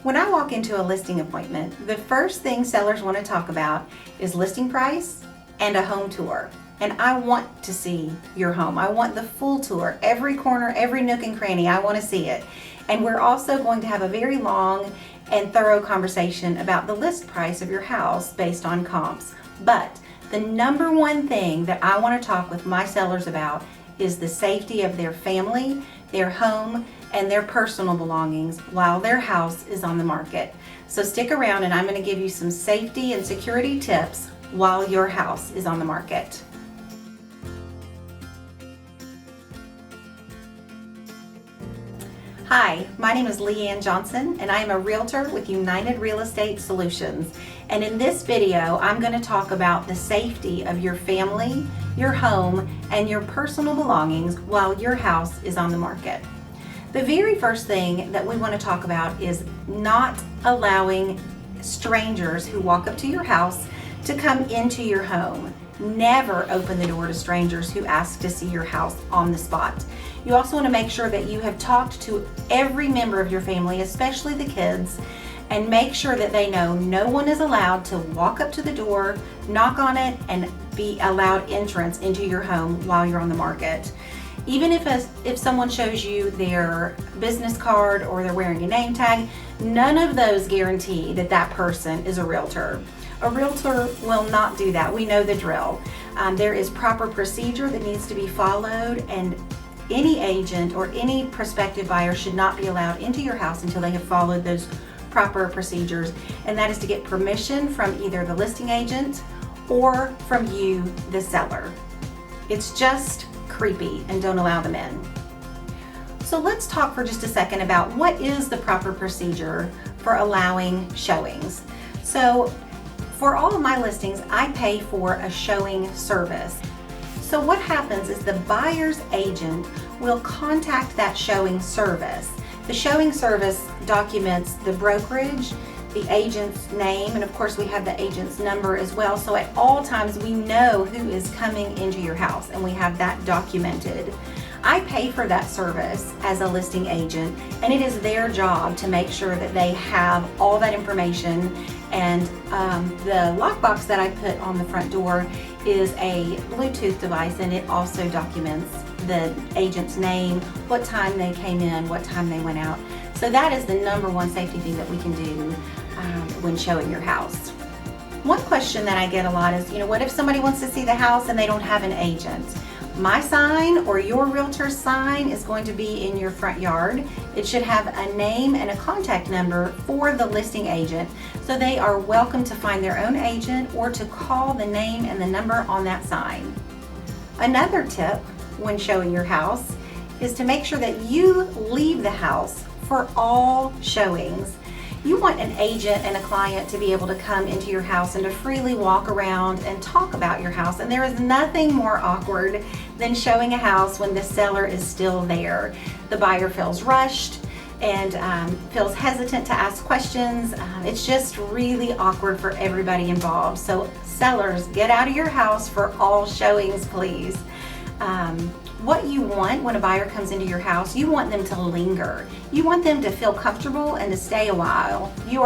When I walk into a listing appointment, the first thing sellers want to talk about is listing price and a home tour. And I want to see your home. I want the full tour, every corner, every nook and cranny. I want to see it. And we're also going to have a very long and thorough conversation about the list price of your house based on comps. But the number one thing that I want to talk with my sellers about is the safety of their family, their home, and their personal belongings while their house is on the market. So stick around and I'm going to give you some safety and security tips while your house is on the market. Hi, my name is Leanne Johnson and I am a realtor with United Real Estate Solutions. And in this video, I'm going to talk about the safety of your family, your home, and your personal belongings while your house is on the market. The very first thing that we want to talk about is not allowing strangers who walk up to your house to come into your home. Never open the door to strangers who ask to see your house on the spot. You also want to make sure that you have talked to every member of your family, especially the kids, and make sure that they know no one is allowed to walk up to the door, knock on it, and be allowed entrance into your home while you're on the market. Even if someone shows you their business card or they're wearing a name tag, none of those guarantee that that person is a realtor. A realtor will not do that. We know the drill. There is proper procedure that needs to be followed, and any agent or any prospective buyer should not be allowed into your house until they have followed those proper procedures, and that is to get permission from either the listing agent or from you, the seller. It's just creepy, and don't allow them in. So let's talk for just a second about what is the proper procedure for allowing showings. So for all of my listings, I pay for a showing service. So what happens is the buyer's agent will contact that showing service. The showing service documents the brokerage, the agent's name, and of course we have the agent's number as well. So at all times we know who is coming into your house and we have that documented. I pay for that service as a listing agent, and it is their job to make sure that they have all that information. And the lockbox that I put on the front door is a Bluetooth device, and it also documents the agent's name, what time they came in, what time they went out. So that is the number one safety thing that we can do when showing your house. One question that I get a lot is, what if somebody wants to see the house and they don't have an agent? My sign or your realtor's sign is going to be in your front yard. It should have a name and a contact number for the listing agent, so they are welcome to find their own agent or to call the name and the number on that sign. Another tip when showing your house is to make sure that you leave the house for all showings. You want an agent and a client to be able to come into your house and to freely walk around and talk about your house. And there is nothing more awkward than showing a house when the seller is still there. The buyer feels rushed and feels hesitant to ask questions. It's just really awkward for everybody involved. So sellers, get out of your house for all showings, please. What you want when a buyer comes into your house, you want them to linger. You want them to feel comfortable and to stay a while. We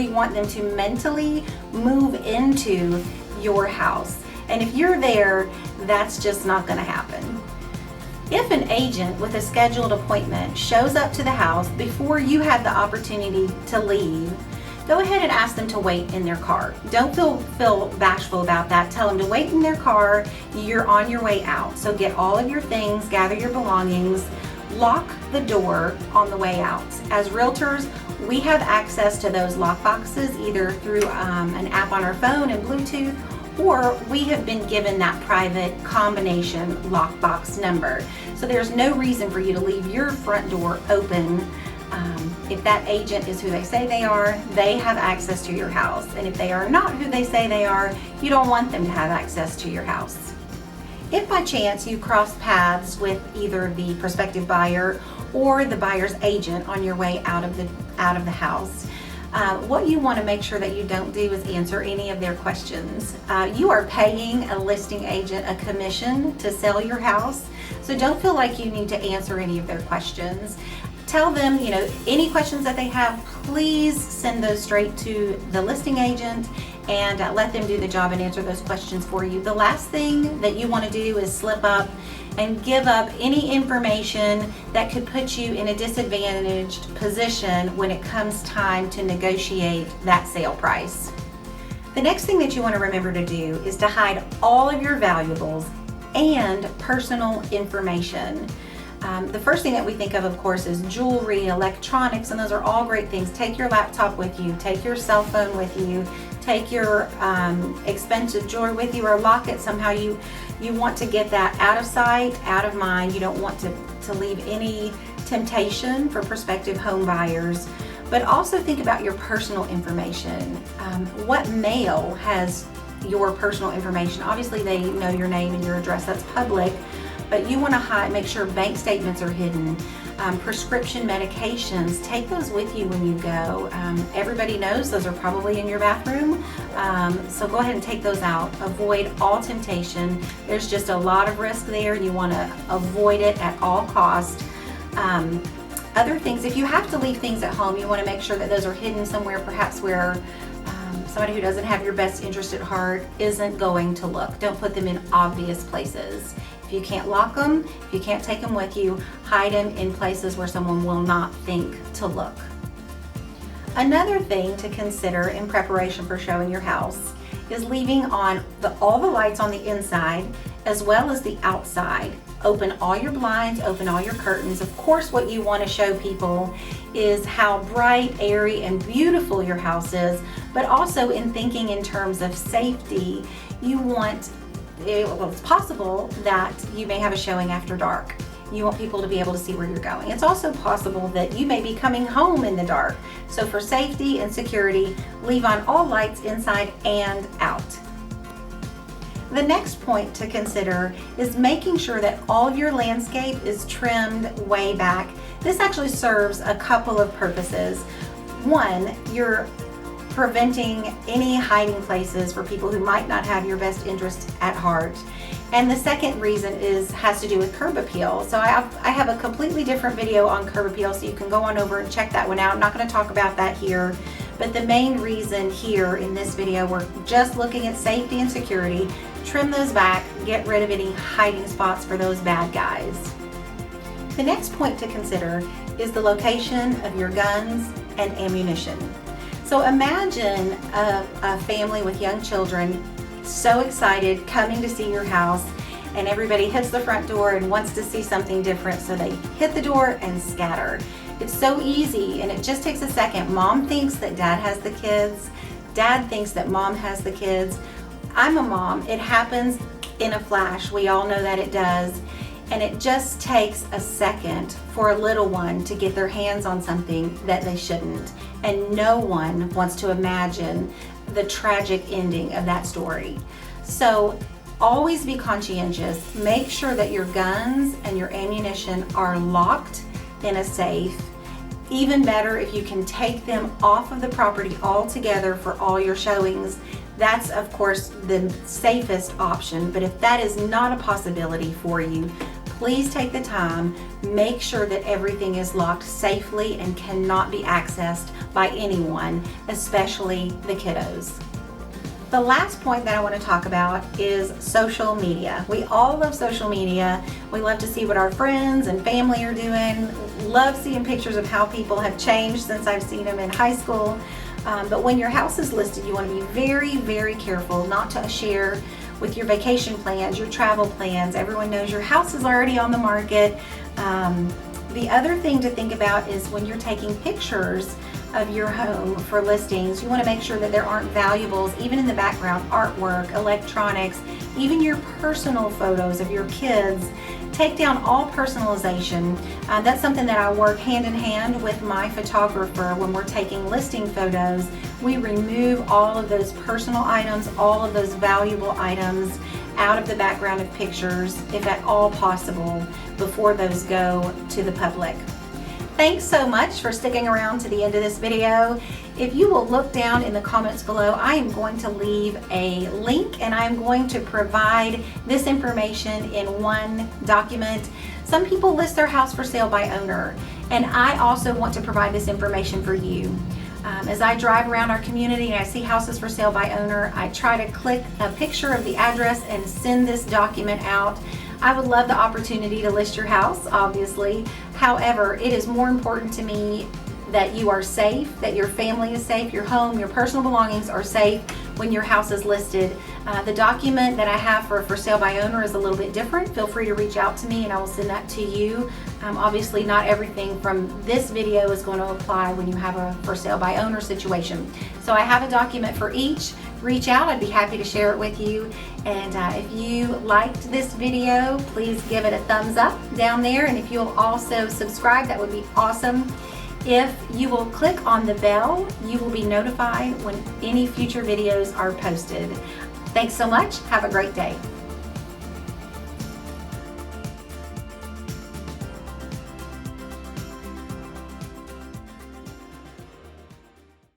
want them to mentally move into your house. And if you're there, that's just not going to happen. If an agent with a scheduled appointment shows up to the house before you have the opportunity to leave, go ahead and ask them to wait in their car. Don't feel bashful about that. Tell them to wait in their car. You're on your way out. So get all of your things, gather your belongings, lock the door on the way out. As realtors, we have access to those lock boxes either through an app on our phone and Bluetooth, or we have been given that private combination lockbox number. So there's no reason for you to leave your front door open. If that agent is who they say they are, they have access to your house. And if they are not who they say they are, you don't want them to have access to your house. If by chance you cross paths with either the prospective buyer or the buyer's agent on your way out of the house, what you want to make sure that you don't do is answer any of their questions. You are paying a listing agent a commission to sell your house, so don't feel like you need to answer any of their questions. tell them, any questions that they have, please send those straight to the listing agent and let them do the job and answer those questions for you. The last thing that you want to do is slip up and give up any information that could put you in a disadvantaged position when it comes time to negotiate that sale price. The next thing that you want to remember to do is to hide all of your valuables and personal information. The first thing that we think of course, is jewelry, electronics, and those are all great things. Take your laptop with you, take your cell phone with you, take your expensive jewelry with you, or lock it somehow. You want to get that out of sight, out of mind. You don't want to leave any temptation for prospective home buyers. But also think about your personal information. What mail has your personal information? Obviously they know your name and your address, that's public, but you want to make sure bank statements are hidden. Prescription medications, take those with you when you go. Everybody knows those are probably in your bathroom, so go ahead and take those out. Avoid all temptation. There's just a lot of risk there, and you want to avoid it at all costs. Other things, if you have to leave things at home, you want to make sure that those are hidden somewhere, perhaps where somebody who doesn't have your best interest at heart isn't going to look. Don't put them in obvious places. If you can't lock them, if you can't take them with you, hide them in places where someone will not think to look. Another thing to consider in preparation for showing your house is leaving on all the lights on the inside as well as the outside. Open all your blinds, open all your curtains. Of course, what you want to show people is how bright, airy, and beautiful your house is, but also in thinking in terms of safety, it's possible that you may have a showing after dark. You want people to be able to see where you're going. It's also possible that you may be coming home in the dark. So for safety and security, leave on all lights inside and out. The next point to consider is making sure that all of your landscape is trimmed way back. This actually serves a couple of purposes. One, you're preventing any hiding places for people who might not have your best interest at heart. And the second reason has to do with curb appeal. So I have a completely different video on curb appeal, so you can go on over and check that one out. I'm not going to talk about that here, but the main reason here in this video, we're just looking at safety and security. Trim those back, get rid of any hiding spots for those bad guys. The next point to consider is the location of your guns and ammunition. So imagine a family with young children so excited coming to see your house, and everybody hits the front door and wants to see something different, so they hit the door and scatter. It's so easy, and it just takes a second. Mom thinks that dad has the kids. Dad thinks that mom has the kids. I'm a mom. It happens in a flash. We all know that it does. And it just takes a second for a little one to get their hands on something that they shouldn't. And no one wants to imagine the tragic ending of that story. So always be conscientious. Make sure that your guns and your ammunition are locked in a safe. Even better if you can take them off of the property altogether for all your showings. That's of course the safest option, but if that is not a possibility for you, please take the time, make sure that everything is locked safely and cannot be accessed by anyone, especially the kiddos. The last point that I want to talk about is social media. We all love social media. We love to see what our friends and family are doing. Love seeing pictures of how people have changed since I've seen them in high school. But when your house is listed, you want to be very, very careful not to share with your vacation plans, your travel plans. Everyone knows your house is already on the market. The other thing to think about is when you're taking pictures of your home for listings, you want to make sure that there aren't valuables, even in the background, artwork, electronics, even your personal photos of your kids. Take down all personalization. That's something that I work hand in hand with my photographer when we're taking listing photos. We remove all of those personal items, all of those valuable items out of the background of pictures, if at all possible, before those go to the public. Thanks so much for sticking around to the end of this video. If you will look down in the comments below, I am going to leave a link and I'm going to provide this information in one document. Some people list their house for sale by owner, And I also want to provide this information for you. As I drive around our community and I see houses for sale by owner, I try to click a picture of the address and send this document out. I would love the opportunity to list your house, obviously. However, it is more important to me that you are safe, that your family is safe, your home, your personal belongings are safe when your house is listed. The document that I have for sale by owner is a little bit different. Feel free to reach out to me and I will send that to you. Obviously not everything from this video is going to apply when you have a for sale by owner situation. So I have a document for each. Reach out, I'd be happy to share it with you. And if you liked this video, please give it a thumbs up down there. And if you'll also subscribe, that would be awesome. If you will click on the bell, you will be notified when any future videos are posted. Thanks so much. Have a great day.